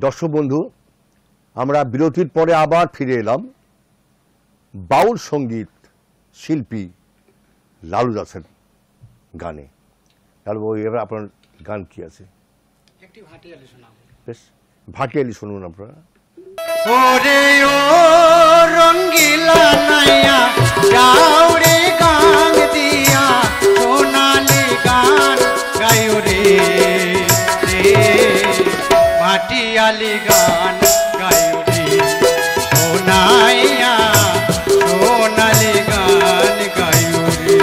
দর্শক বন্ধু, আমরা বিরতির পরে আবার ফিরে এলাম বাউল সঙ্গীত শিল্পী লালু দাসের গানে। লালু, এবার আপনার গান কি আছে? একটি ভাটিয়ালি শোনাবো। বেশ, ভাটিয়ালি শুনুন আপনারা। ওরে ও রঙ্গিলা নাইয়া যাওরে গান দিয়া সোনালি গান গায়ো রে ভাটিয়ালি গান গায়ো রে সোনাইয়া সোনালি গান গায়ো রে।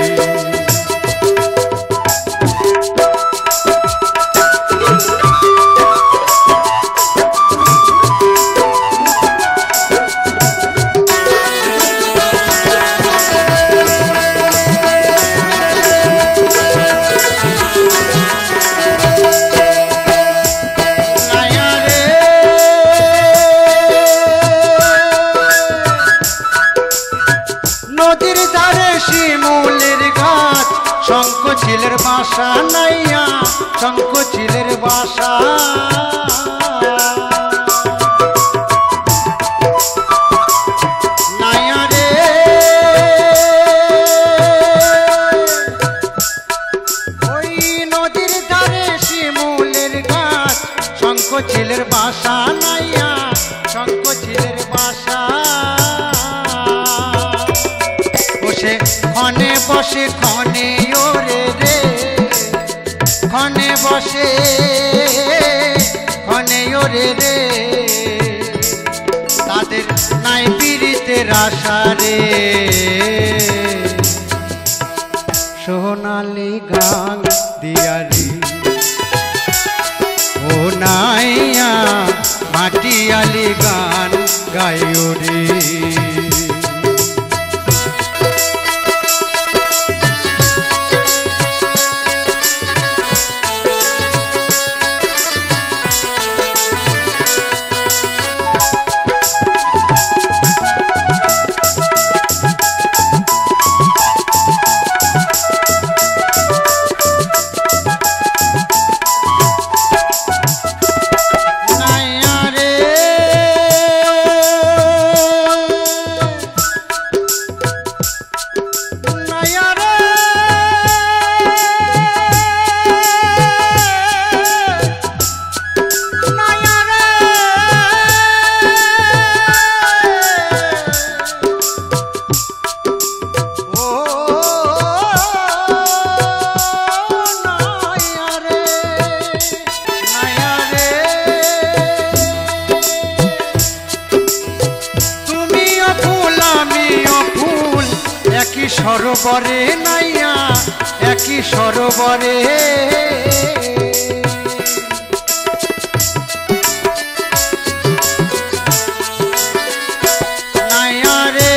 নদীর ধারে শিমুলের গাছ শঙ্খচিলের বাসা নাইয়া শঙ্খচিলের বাসা নাইয়া রে ওই নদীর ধারে শিমুলের গাছ শঙ্খচিলের বাসা নাইয়া শঙ্খচিলের বাসা খনে বসে খনে ওরে রে খনে বসে খনে ওরে রে তাদের নাই পীড়িতের আশা রে সোনালি গান দিয়ারি ও নাইয়া মাটিয়ালি গান গায়ো রে। সরোবরে নাইয়া একই সরোবরে নাইয়া রে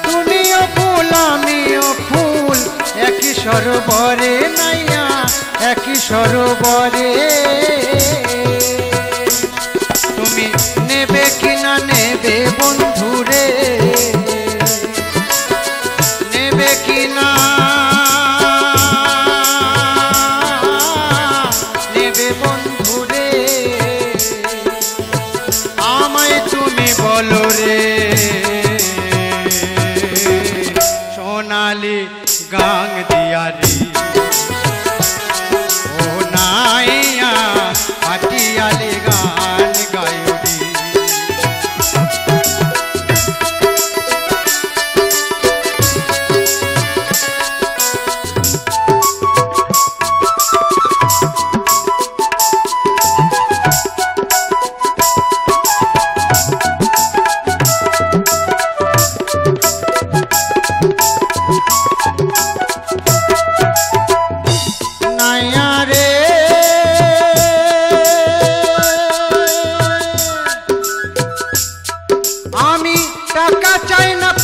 তুমিও ফুল আমিও ফুল একই সরোবরে নাইয়া একই সরোবরে তুমি নেবে কিনা নেবে বন্ধুরে নেবে কিনা নেবে বন্ধুরে আমায় তুমি বলো রে সোনালি গাং দিয়ারি ও নাইয়া ভাটিয়ালি গান গায়ো রে।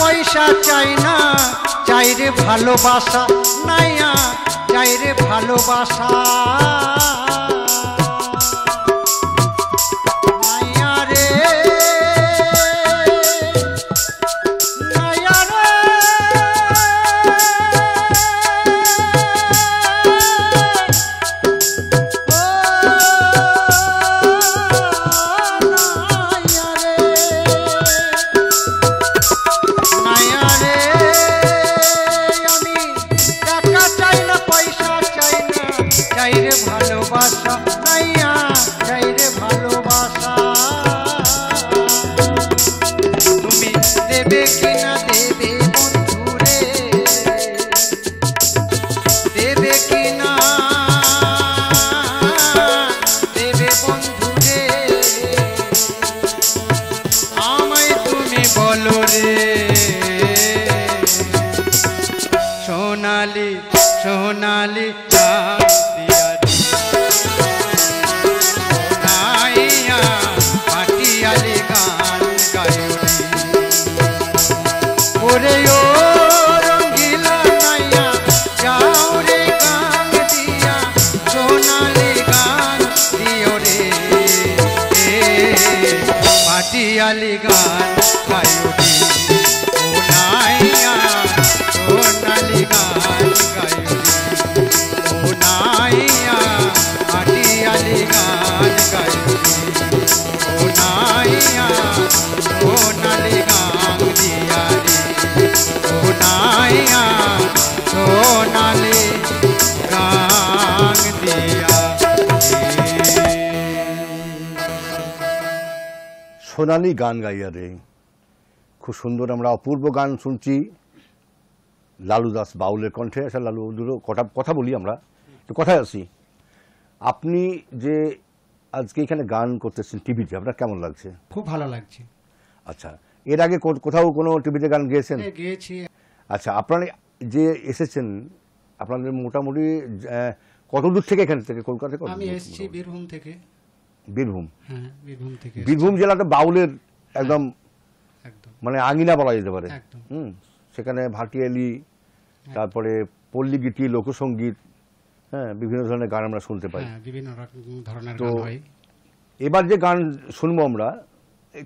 পয়সা চাই না চাই রে ভালোবাসা নাইয়া চাই রে ভালোবাসা নাইয়া রে নাইয়া রে ও আটিয়ালি গান গায়ুরি ও নাইয়া সোনালি গান গায়ুরি ও নাইয়া আটিয়ালি গান গায়ুরি ও নাইয়া সোনালি গান দিয়ারি ও নাইয়া সোনালি গান দিয়া সোনালি গান গাইয়া রে, খুব সুন্দর। আমরা অপূর্ব গান শুনছি লালু দাস বাউলের কণ্ঠে। আচ্ছা লালু, দুটো কথা বলি, আমরা তো কথায় আসি। আপনি যে আজকে এখানে গান করতেছেন টিভিতে, আপনার কেমন লাগছে? খুব ভালো লাগছে। আচ্ছা, এর আগে কোথাও কোনো টিভিতে গান গেয়েছেন? গিয়েছি। আচ্ছা, আপনারা যে এসেছেন, আপনাদের মোটামুটি কত দূর থেকে এখান থেকে, কলকাতা থেকে? আমি এসেছি বীরভূম থেকে। বীরভূম? হ্যাঁ, বীরভূম থেকে। বীরভূম জেলাটা বাউলের একদম একদম মানে আঙিনা বলা যেতে পারে। একদম। সেখানে ভাটিয়ালি, তারপরে পল্লীগীতি, লোকসঙ্গীত, হ্যাঁ, বিভিন্ন ধরনের গান আমরা শুনতে পাই। বিভিন্ন ধরনের তো গান হয়। এবার যে গান শুনবো আমরা,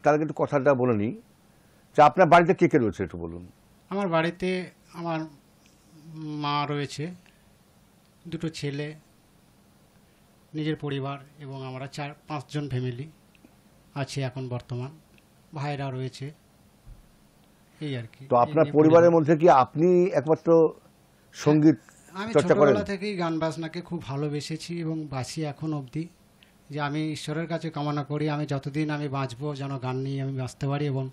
তার আগে একটু কথাটা বলে নিই যে আপনার বাড়িতে কে কে রয়েছে একটু বলুন। আমার বাড়িতে আমার মা রয়েছে, দুটো ছেলে, নিজের পরিবার, এবং আমরা 4-5 জন ফ্যামিলি আছে এখন বর্তমান। ভাইরা রয়েছে, এই আর কি। তো আপনার পরিবারের মধ্যে কি আপনি একমাত্র সঙ্গীত আমি চর্চা করেন? ছোটবেলা থেকেই গান বাজনাকে খুব ভালোবেসেছি এবং বাসি এখন অবধি। যে আমি ঈশ্বরের কাছে কামনা করি আমি যতদিন আমি বাঁচবো যেন গান নিয়ে আমি বাঁচতে পারি এবং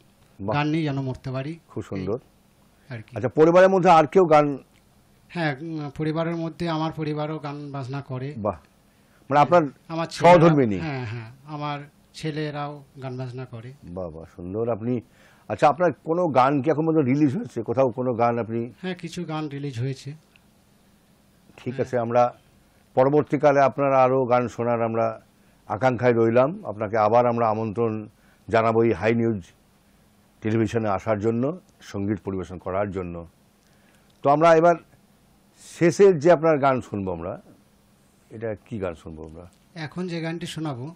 গান নিয়ে যেন মরতে পারি। খুব সুন্দর আর কি। আচ্ছা, পরিবারের মধ্যে আর কেউ গান? হ্যাঁ, পরিবারের মধ্যে আমার পরিবারও গান বাজনা করে। বাহ, মানে আপনার আমার সহধর্মিনী? হ্যাঁ হ্যাঁ, আমার ছেলেরাও গান বাজনা করে। বাহ বাহ, সুন্দর। আপনি, আচ্ছা, আপনার কোনো গান কি এখন পর্যন্ত রিলিজ হয়েছে কোথাও, কোনো গান আপনি? হ্যাঁ, কিছু গান রিলিজ হয়েছে। ঠিক আছে, আমরা পরবর্তীকালে আপনার আরও গান শোনার আমরা আকাঙ্ক্ষায় রইলাম। আপনাকে আবার আমরা আমন্ত্রণ জানাবো এই হাই নিউজ টেলিভিশনে আসার জন্য, সঙ্গীত পরিবেশন করার জন্য। তো আমরা এবার শেষের যে আপনার গান শুনবো আমরা, এটা কি গান শুনবো আমরা? এখন যে গানটি শোনাবো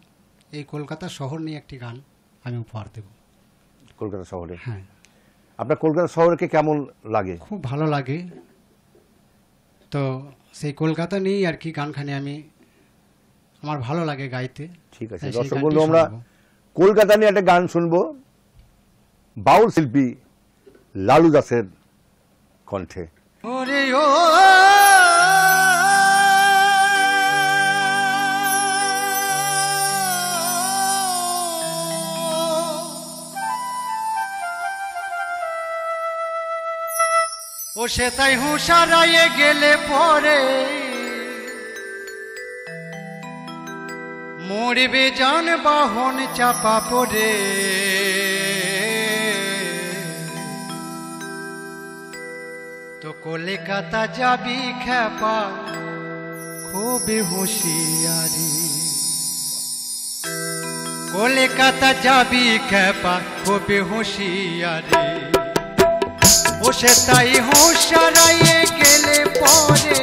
এই কলকাতা শহর নিয়ে একটি গান আমি উপহার দেব। কলকাতা শহরে? হ্যাঁ। আপনার কলকাতা শহরকে কেমন লাগে? খুব ভালো লাগে। তো সেই কলকাতা নিয়েই আর কি গানখানি আমি, আমার ভালো লাগে গাইতে। ঠিক আছে সেই দর্শক গানটি বন্ধু, আমরা শোনাবো। কলকাতা নিয়ে একটা গান শুনবো বাউল শিল্পী লালু দাসের কণ্ঠে। ওরে ও ও সে তাই হুঁশারায়ে গেলে পরে মরবে যানবাহন চাপা পড়ে। তো কলকাতা যাবি খেপা খুবই হুঁশিয়ারি, কলকাতা যাবি খেপা খুবই হুঁশিয়ারি। ও সে তাই হুঁশারায়ে গেলে পরে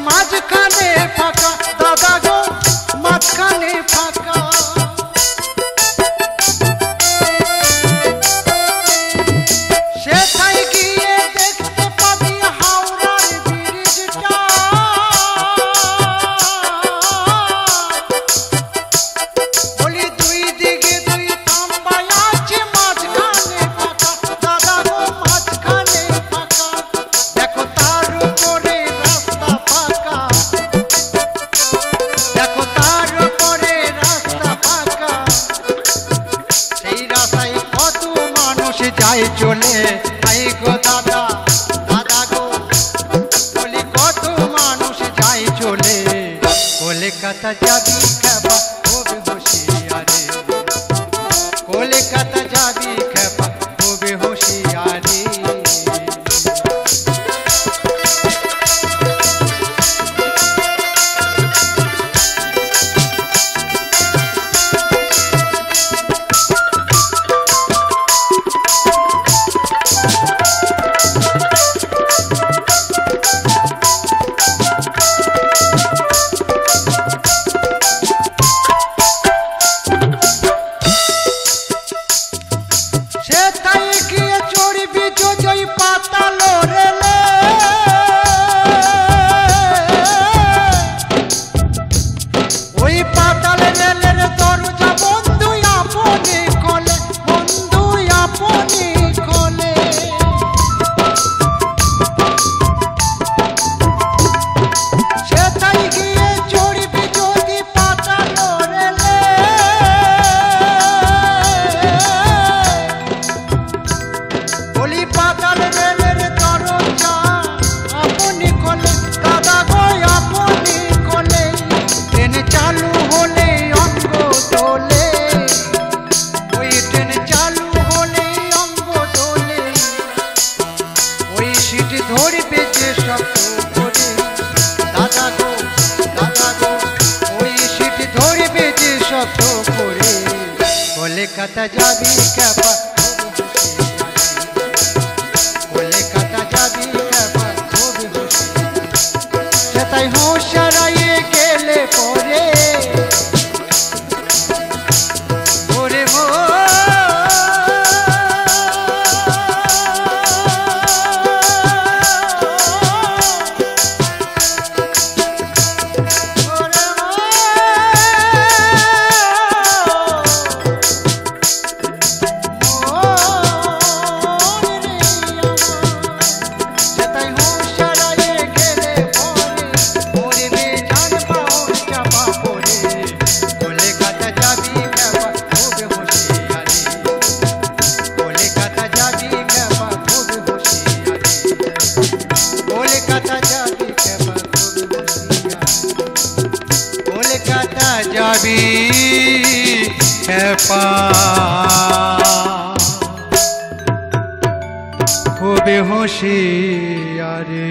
মাঝখানে ফাঁকা দাদা গো, মাঝখানে ফাঁকা। সেটাই গিয়ে দেখতে পাবি হাওড়ার ব্রিজটা। কলকাতা যাবি খেপা হবে হুঁশিয়ারে, কলকাতা যাবি খেপা হবে হুঁশিয়ারে। সেটাই গিয়ে চড়বি যদি পাতাল রেলে, ওই পাতাল রেলের দরজা বন্ধু আপনি খোলে, বন্ধু আপনি খোলে। সেটাই গিয়ে চড়বি যদি পাতাল রেলে, বলি পাতাল রেলের দরজা আপনি খোলে, দাদা গো আপনি খোলে। ট্রেন চালু হলে অঙ্গ তোলে, ওই ট্রেন চালু হলে অঙ্গ তোলে, ওই সিট ধরবে যে শক্ত করে, দাদা গো ওই সিট ধরবে যে শক্ত করে। কলকাতা যাবি খেপা কলকাতা যাবি খেপা হবে হুঁশিয়ারে, সেটাই হুঁশিয়ারে গেলে পরে ওরে মো যাবি খেপা হবে হুঁশিয়ারে।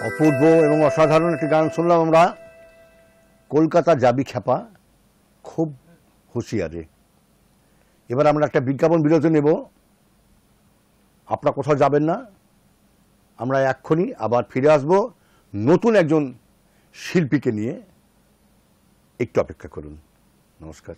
অপূর্ব এবং অসাধারণ একটি গান শুনলাম আমরা, কলকাতা যাবি খেপা খুব হুঁশিয়ারে। এবার আমরা একটা বিজ্ঞাপন বিরতি নেব, আপনারা কোথাও যাবেন না, আমরা এক্ষুনি আবার ফিরে আসব নতুন একজন শিল্পীকে নিয়ে, একটু অপেক্ষা করুন। নমস্কার।